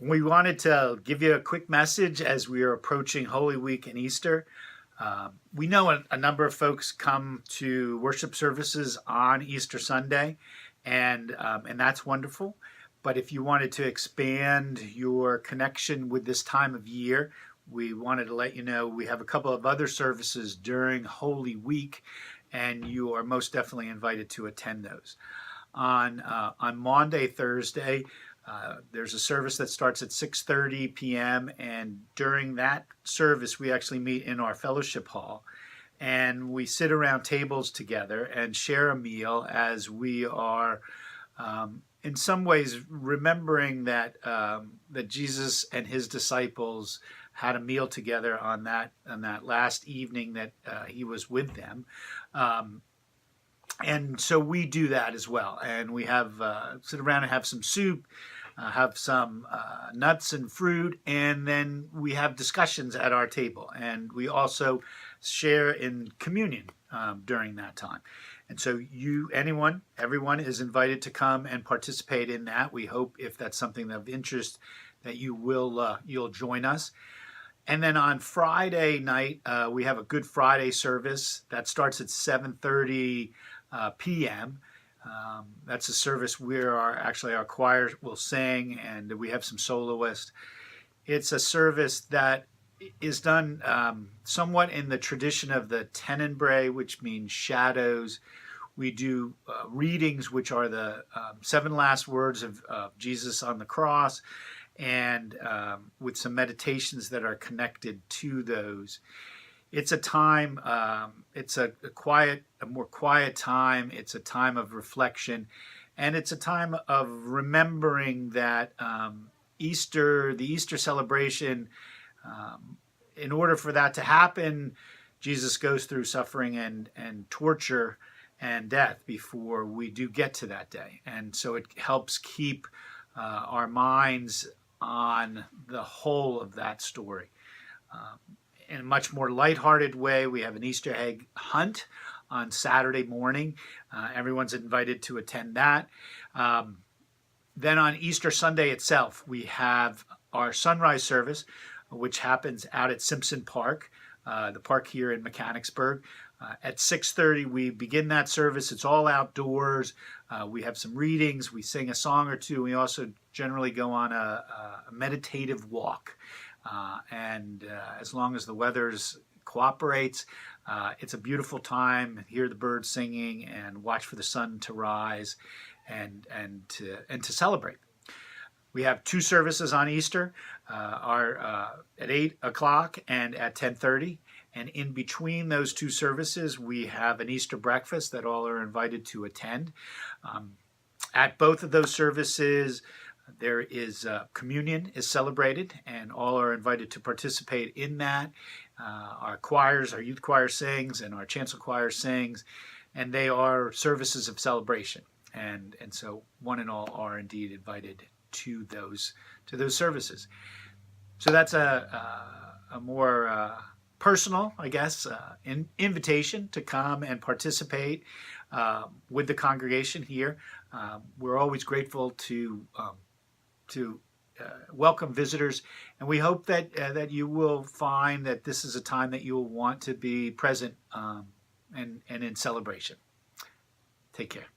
We wanted to give you a quick message as we are approaching Holy Week and Easter. We know a number of folks come to worship services on Easter Sunday, and that's wonderful. But if you wanted to expand your connection with this time of year, we wanted to let you know we have a couple of other services during Holy Week, and you are most definitely invited to attend those. On Maundy, Thursday, there's a service that starts at 6:30 p.m. and during that service we actually meet in our fellowship hall and we sit around tables together and share a meal as we are in some ways remembering that that Jesus and his disciples had a meal together on that last evening that he was with them. And so we do that as well, and we have sit around and have some soup, have some nuts and fruit, and then we have discussions at our table, and we also share in communion during that time. And so everyone is invited to come and participate in that. We hope if that's something of interest that you'll join us. And then on Friday night, we have a Good Friday service that starts at 7:30 p.m. That's a service where our choir will sing, and we have some soloists. It's a service that is done somewhat in the tradition of the Tenebrae, which means shadows. We do readings, which are the 7 last words of Jesus on the cross, and with some meditations that are connected to those. It's a time, it's a more quiet time. It's a time of reflection, and it's a time of remembering that the Easter celebration, in order for that to happen, Jesus goes through suffering and torture and death before we do get to that day. And so it helps keep our minds on the whole of that story. In a much more lighthearted way, we have an Easter egg hunt on Saturday morning. Everyone's invited to attend that. Then on Easter Sunday itself, we have our sunrise service, which happens out at Simpson Park, the park here in Mechanicsburg. At 6:30, we begin that service. It's all outdoors. We have some readings. We sing a song or two. We also generally go on a meditative walk. And as long as the weather cooperates, it's a beautiful time. Hear the birds singing and watch for the sun to rise and to celebrate. We have 2 services on Easter, at 8 o'clock and at 10:30. And in between those 2 services, we have an Easter breakfast that all are invited to attend. At both of those services, there is communion is celebrated, and all are invited to participate in that. Our youth choir sings, and our chancel choir sings, and they are services of celebration. And so one and all are indeed invited to those services. So that's a more personal, I guess, invitation to come and participate with the congregation here. We're always grateful to welcome visitors, and we hope that you will find that this is a time that you will want to be present and in celebration. Take care.